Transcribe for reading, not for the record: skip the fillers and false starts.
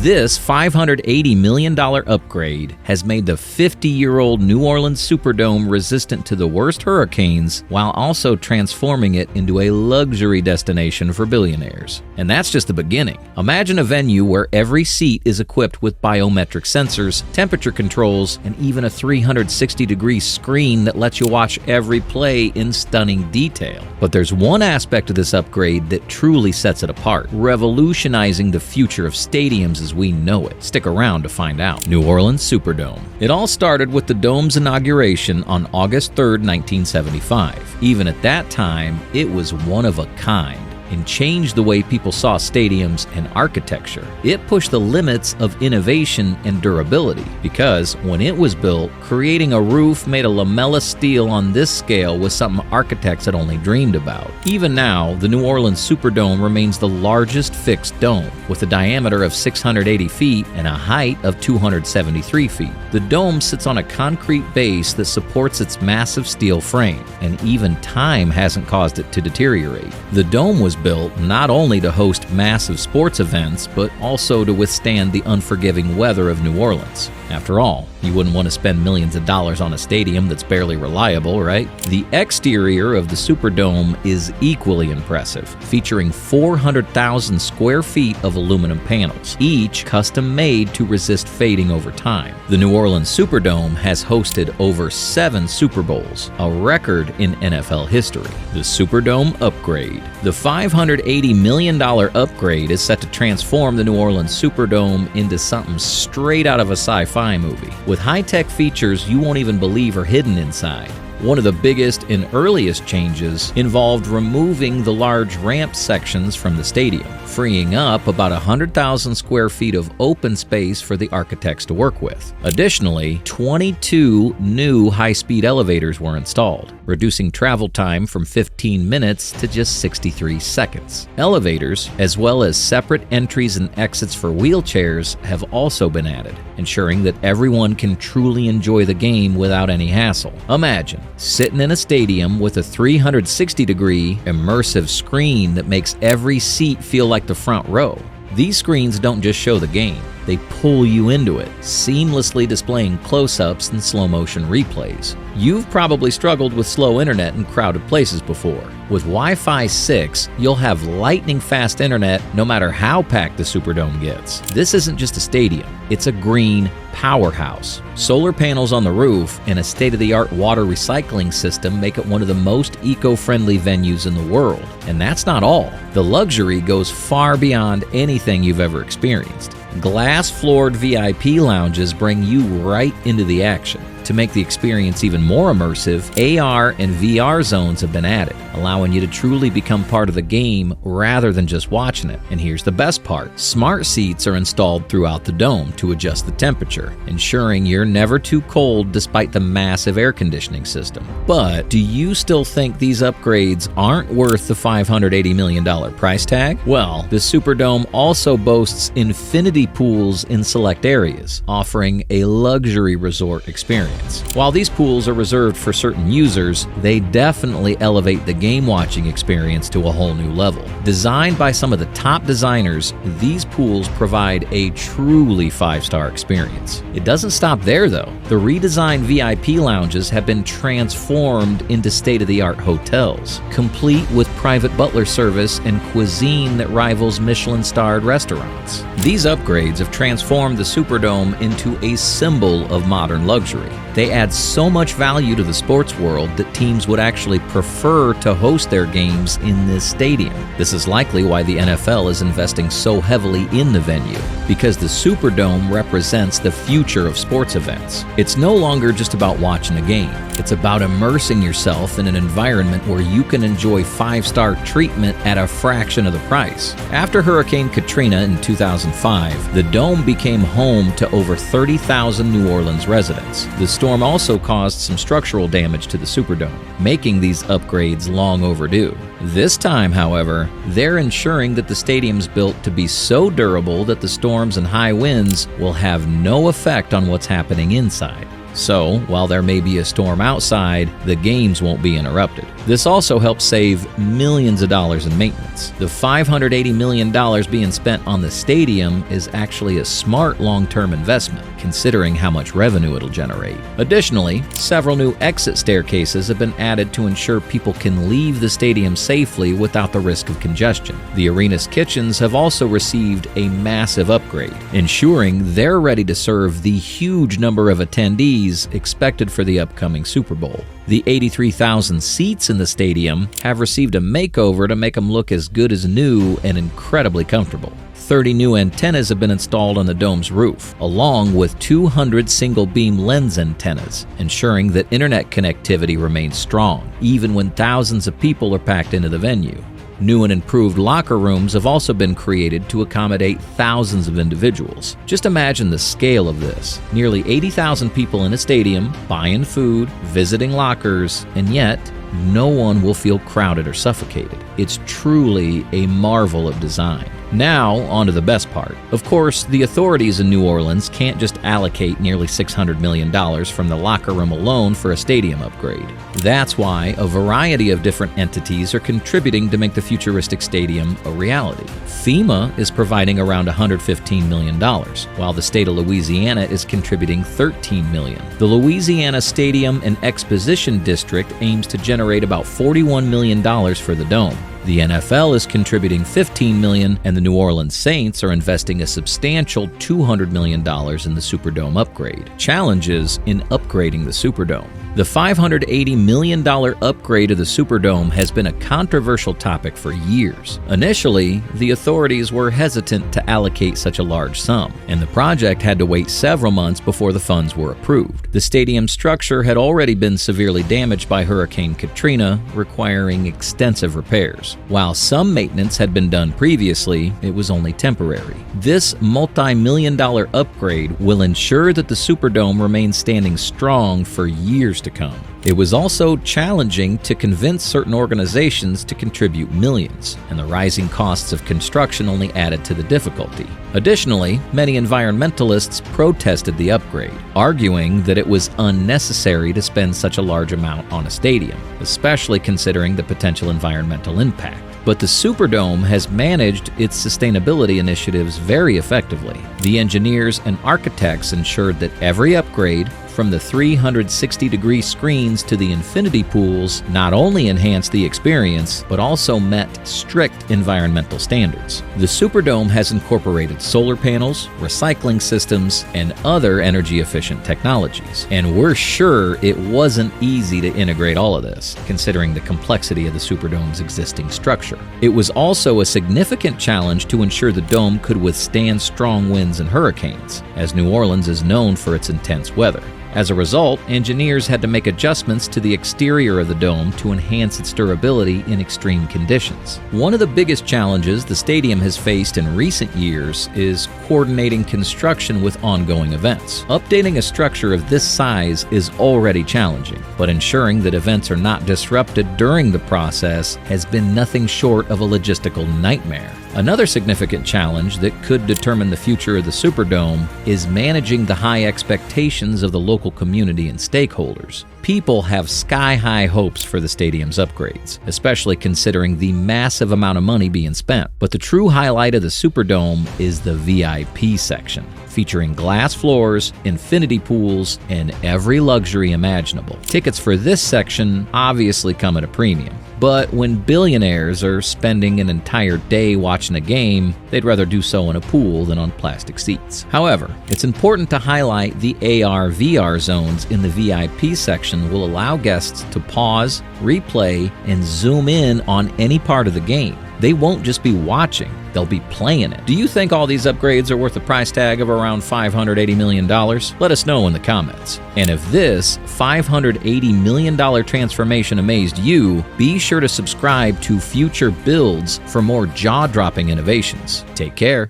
This $580 million upgrade has made the 50-year-old New Orleans Superdome resistant to the worst hurricanes while also transforming it into a luxury destination for billionaires. And that's just the beginning. Imagine a venue where every seat is equipped with biometric sensors, temperature controls, and even a 360-degree screen that lets you watch every play in stunning detail. But there's one aspect of this upgrade that truly sets it apart, revolutionizing the future of stadiums as we know it. Stick around to find out. New Orleans Superdome. It all started with the dome's inauguration on August 3, 1975. Even at that time, it was one of a kind and changed the way people saw stadiums and architecture. It pushed the limits of innovation and durability because when it was built, creating a roof made of lamella steel on this scale was something architects had only dreamed about. Even now, the New Orleans Superdome remains the largest fixed dome, with a diameter of 680 feet and a height of 273 feet. The dome sits on a concrete base that supports its massive steel frame, and even time hasn't caused it to deteriorate. The dome was built not only to host massive sports events, but also to withstand the unforgiving weather of New Orleans. After all, you wouldn't want to spend millions of dollars on a stadium that's barely reliable, right? The exterior of the Superdome is equally impressive, featuring 400,000 square feet of aluminum panels, each custom-made to resist fading over time. The New Orleans Superdome has hosted over 7 Super Bowls, a record in NFL history. The Superdome upgrade. The $580 million upgrade is set to transform the New Orleans Superdome into something straight out of a sci-fi movie, with high-tech features you won't even believe are hidden inside. One of the biggest and earliest changes involved removing the large ramp sections from the stadium, freeing up about 100,000 square feet of open space for the architects to work with. Additionally, 22 new high-speed elevators were installed, reducing travel time from 15 minutes to just 63 seconds. Elevators, as well as separate entries and exits for wheelchairs, have also been added, ensuring that everyone can truly enjoy the game without any hassle. Imagine sitting in a stadium with a 360-degree immersive screen that makes every seat feel like the front row. These screens don't just show the game, they pull you into it, seamlessly displaying close-ups and slow-motion replays. You've probably struggled with slow internet in crowded places before. With Wi-Fi 6, you'll have lightning-fast internet no matter how packed the Superdome gets. This isn't just a stadium, it's a green powerhouse. Solar panels on the roof and a state-of-the-art water recycling system make it one of the most eco-friendly venues in the world. And that's not all. The luxury goes far beyond anything you've ever experienced. Glass-floored VIP lounges bring you right into the action. To make the experience even more immersive, AR and VR zones have been added, allowing you to truly become part of the game rather than just watching it. And here's the best part. Smart seats are installed throughout the dome to adjust the temperature, ensuring you're never too cold despite the massive air conditioning system. But do you still think these upgrades aren't worth the $580 million price tag? Well, the Superdome also boasts infinity pools in select areas, offering a luxury resort experience. While these pools are reserved for certain users, they definitely elevate the game-watching experience to a whole new level. Designed by some of the top designers, these pools provide a truly 5-star experience. It doesn't stop there, though. The redesigned VIP lounges have been transformed into state-of-the-art hotels, complete with private butler service and cuisine that rivals Michelin-starred restaurants. These upgrades have transformed the Superdome into a symbol of modern luxury. They add so much value to the sports world that teams would actually prefer to host their games in this stadium. This is likely why the NFL is investing so heavily in the venue, because the Superdome represents the future of sports events. It's no longer just about watching a game. It's about immersing yourself in an environment where you can enjoy 5-star treatment at a fraction of the price. After Hurricane Katrina in 2005, the Dome became home to over 30,000 New Orleans residents. The storm also caused some structural damage to the Superdome, making these upgrades long overdue. This time, however, they're ensuring that the stadium's built to be so durable that the storms and high winds will have no effect on what's happening inside. So, while there may be a storm outside, the games won't be interrupted. This also helps save millions of dollars in maintenance. The $580 million being spent on the stadium is actually a smart long-term investment, considering how much revenue it'll generate. Additionally, several new exit staircases have been added to ensure people can leave the stadium safely without the risk of congestion. The arena's kitchens have also received a massive upgrade, ensuring they're ready to serve the huge number of attendees expected for the upcoming Super Bowl. The 83,000 seats in the stadium have received a makeover to make them look as good as new and incredibly comfortable. 30 new antennas have been installed on the dome's roof, along with 200 single-beam lens antennas, ensuring that internet connectivity remains strong, even when thousands of people are packed into the venue. New and improved locker rooms have also been created to accommodate thousands of individuals. Just imagine the scale of this. Nearly 80,000 people in a stadium, buying food, visiting lockers, and yet no one will feel crowded or suffocated. It's truly a marvel of design. Now, on to the best part. Of course, the authorities in New Orleans can't just allocate nearly $600 million from the locker room alone for a stadium upgrade. That's why a variety of different entities are contributing to make the futuristic stadium a reality. FEMA is providing around $115 million, while the state of Louisiana is contributing $13 million. The Louisiana Stadium and Exposition District aims to generate about $41 million for the dome. The NFL is contributing $15 million, and the New Orleans Saints are investing a substantial $200 million in the Superdome upgrade. Challenges in upgrading the Superdome. The $580 million upgrade of the Superdome has been a controversial topic for years. Initially, the authorities were hesitant to allocate such a large sum, and the project had to wait several months before the funds were approved. The stadium structure had already been severely damaged by Hurricane Katrina, requiring extensive repairs. While some maintenance had been done previously, it was only temporary. This multi-million-dollar upgrade will ensure that the Superdome remains standing strong for years to come. It was also challenging to convince certain organizations to contribute millions, and the rising costs of construction only added to the difficulty. Additionally, many environmentalists protested the upgrade, arguing that it was unnecessary to spend such a large amount on a stadium, especially considering the potential environmental impact. But the Superdome has managed its sustainability initiatives very effectively. The engineers and architects ensured that every upgrade, from the 360-degree screens to the infinity pools, not only enhanced the experience, but also met strict environmental standards. The Superdome has incorporated solar panels, recycling systems, and other energy-efficient technologies. And we're sure it wasn't easy to integrate all of this, considering the complexity of the Superdome's existing structure. It was also a significant challenge to ensure the dome could withstand strong winds and hurricanes, as New Orleans is known for its intense weather. As a result, engineers had to make adjustments to the exterior of the dome to enhance its durability in extreme conditions. One of the biggest challenges the stadium has faced in recent years is coordinating construction with ongoing events. Updating a structure of this size is already challenging, but ensuring that events are not disrupted during the process has been nothing short of a logistical nightmare. Another significant challenge that could determine the future of the Superdome is managing the high expectations of the local community and stakeholders. People have sky-high hopes for the stadium's upgrades, especially considering the massive amount of money being spent. But the true highlight of the Superdome is the VIP section, featuring glass floors, infinity pools, and every luxury imaginable. Tickets for this section obviously come at a premium. But when billionaires are spending an entire day watching a game, they'd rather do so in a pool than on plastic seats. However, it's important to highlight the AR/VR zones in the VIP section will allow guests to pause, replay, and zoom in on any part of the game. They won't just be watching, they'll be playing it. Do you think all these upgrades are worth a price tag of around $580 million? Let us know in the comments. And if this $580 million transformation amazed you, be sure to subscribe to future builds for more jaw-dropping innovations. Take care.